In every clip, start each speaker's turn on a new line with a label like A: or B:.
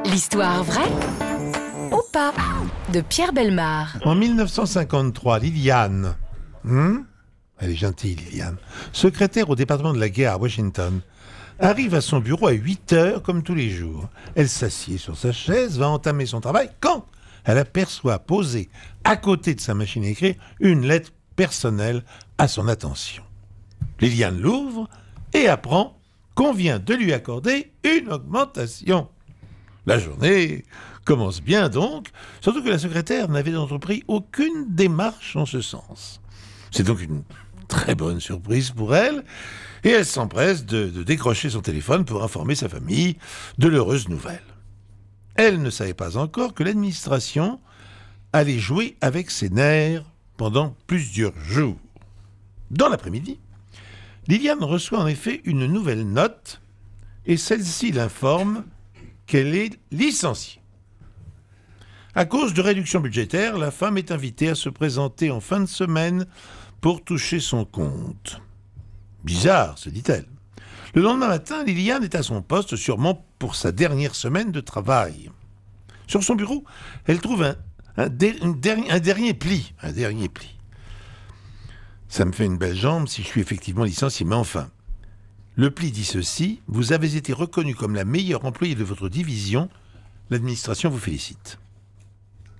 A: L'histoire vraie ou pas de Pierre Bellemare.
B: En 1953, Liliane, elle est gentille Liliane, secrétaire au département de la guerre à Washington, arrive à son bureau à 8 heures comme tous les jours. Elle s'assied sur sa chaise, va entamer son travail quand elle aperçoit posée à côté de sa machine à écrire une lettre personnelle à son attention. Liliane l'ouvre et apprend qu'on vient de lui accorder une augmentation. La journée commence bien donc, surtout que la secrétaire n'avait entrepris aucune démarche en ce sens. C'est donc une très bonne surprise pour elle, et elle s'empresse de décrocher son téléphone pour informer sa famille de l'heureuse nouvelle. Elle ne savait pas encore que l'administration allait jouer avec ses nerfs pendant plusieurs jours. Dans l'après-midi, Liliane reçoit en effet une nouvelle note, et celle-ci l'informe qu'elle est licenciée. À cause de réductions budgétaires, la femme est invitée à se présenter en fin de semaine pour toucher son compte. Bizarre, se dit-elle. Le lendemain matin, Liliane est à son poste, sûrement pour sa dernière semaine de travail. Sur son bureau, elle trouve un dernier pli. Ça me fait une belle jambe si je suis effectivement licencié, mais enfin. Le pli dit ceci: vous avez été reconnu comme la meilleure employée de votre division. L'administration vous félicite.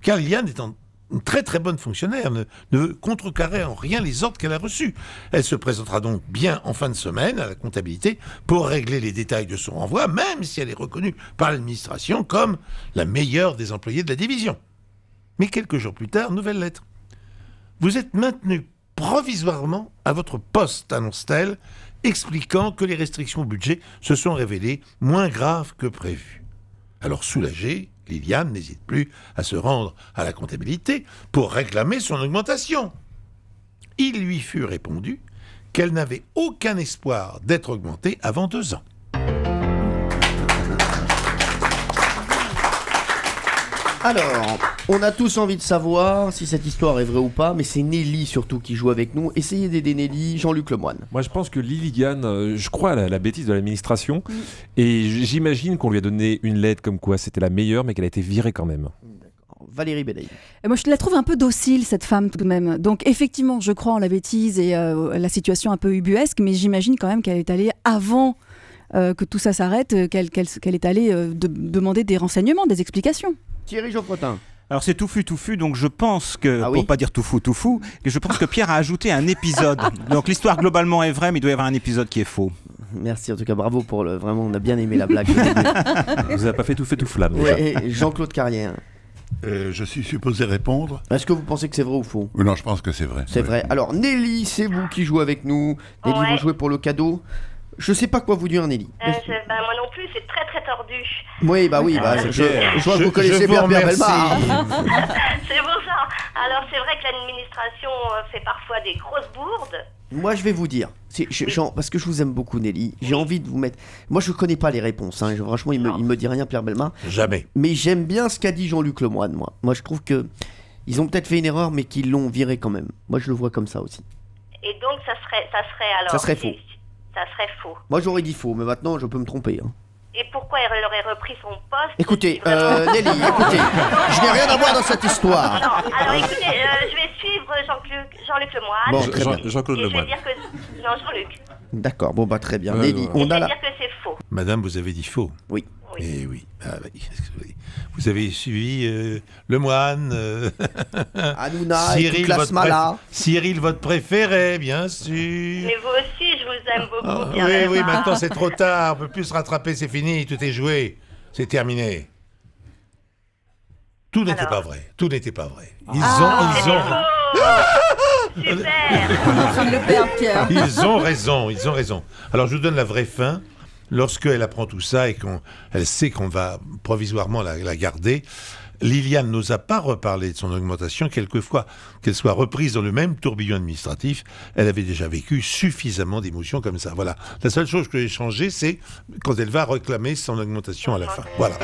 B: Car Liliane étant une très très bonne fonctionnaire, ne contrecarrer en rien les ordres qu'elle a reçus. Elle se présentera donc bien en fin de semaine à la comptabilité pour régler les détails de son renvoi, même si elle est reconnue par l'administration comme la meilleure des employées de la division. Mais quelques jours plus tard, nouvelle lettre. Vous êtes maintenu provisoirement à votre poste, annonce-t-elle, expliquant que les restrictions au budget se sont révélées moins graves que prévu. Alors soulagée, Liliane n'hésite plus à se rendre à la comptabilité pour réclamer son augmentation. Il lui fut répondu qu'elle n'avait aucun espoir d'être augmentée avant 2 ans.
C: Alors, on a tous envie de savoir si cette histoire est vraie ou pas, mais c'est Nelly surtout qui joue avec nous. Essayez d'aider Nelly, Jean-Luc Lemoine.
D: Moi je pense que Liliane, je crois à la bêtise de l'administration, et j'imagine qu'on lui a donné une lettre comme quoi c'était la meilleure, mais qu'elle a été virée quand même.
C: Valérie Bédaï.
E: Moi, je la trouve un peu docile, cette femme, tout de même. Donc, effectivement, je crois en la bêtise et la situation un peu ubuesque, mais j'imagine quand même qu'elle est allée avant que tout ça s'arrête, qu'elle est allée demander des renseignements, des explications.
C: Thierry Geoffrotin.
F: Alors c'est touffu, donc je pense que,
C: Ah oui.
F: pour pas dire tout fou, que je pense que Pierre a ajouté un épisode. Donc l'histoire globalement est vraie, mais il doit y avoir un épisode qui est faux.
C: Merci, en tout cas, bravo pour le... Vraiment, on a bien aimé la blague.
D: Vous n'avez pas fait tout flamme déjà.
C: Et Jean-Claude Carrière.
G: Je suis supposé répondre.
C: Est-ce que vous pensez que c'est vrai ou faux?
G: Non, je pense que c'est vrai.
C: C'est vrai. Alors, Nelly, c'est vous qui jouez avec nous. Nelly,
H: Ouais.
C: vous jouez pour le cadeau. Je sais pas quoi vous dire, Nelly.
H: Moi non plus, c'est très très tordu.
C: Oui, je vois que vous connaissez bien Pierre Bellemare.
H: C'est pour ça. Alors c'est vrai que l'administration fait parfois des grosses bourdes.
C: Moi, je vais vous dire, parce que je vous aime beaucoup, Nelly, j'ai envie de vous mettre... Moi, je connais pas les réponses, hein. Franchement, il me dit rien, Pierre Bellemare.
B: Jamais.
C: Mais j'aime bien ce qu'a dit Jean-Luc Lemoine, moi. Moi, je trouve que ils ont peut-être fait une erreur, mais qu'ils l'ont viré quand même. Moi, je le vois comme ça aussi.
H: Et donc ça serait alors.
C: Ça serait faux.
H: Ça serait faux.
C: Moi, j'aurais dit faux, mais maintenant, je peux me tromper. Hein.
H: Et pourquoi elle aurait repris son poste?
C: Écoutez,
H: Vraiment...
C: Nelly, écoutez, je n'ai rien à voir dans cette histoire.
H: Non, alors écoutez, je vais suivre Jean-Luc Lemoine.
C: Bon, très bien.
D: Jean-Claude
H: Et je vais
D: Lemoine.
H: dire que... Non, Jean-Luc.
C: D'accord, bon, bah très bien.
D: Ouais,
C: Nelly,
D: ouais.
C: on
H: Je
C: a
H: vais
C: la...
H: dire que c'est faux.
B: Madame, vous avez dit faux.
C: Oui.
B: Eh oui. Ah, bah, vous avez suivi Lemoine,
C: Hanouna et toute la smala.
B: Cyril, votre préféré, bien sûr.
H: Mais vous aussi, je vous aime beaucoup. Pierre
B: Oui,
H: Bellemare.
B: maintenant c'est trop tard, on peut plus se rattraper, c'est fini, tout est joué, c'est terminé. Tout n'était pas vrai, tout n'était pas vrai. Ils ont raison. Alors je vous donne la vraie fin. Lorsqu'elle apprend tout ça et qu'elle sait qu'on va provisoirement la garder, Liliane n'osa pas reparler de son augmentation, quelquefois qu'elle soit reprise dans le même tourbillon administratif. Elle avait déjà vécu suffisamment d'émotions comme ça. Voilà. La seule chose que j'ai changée, c'est quand elle va réclamer son augmentation à la fin. Voilà.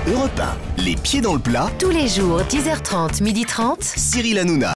I: Europe 1, les pieds dans le plat.
A: Tous les jours, 10h30, 12h30.
I: Cyril Hanouna.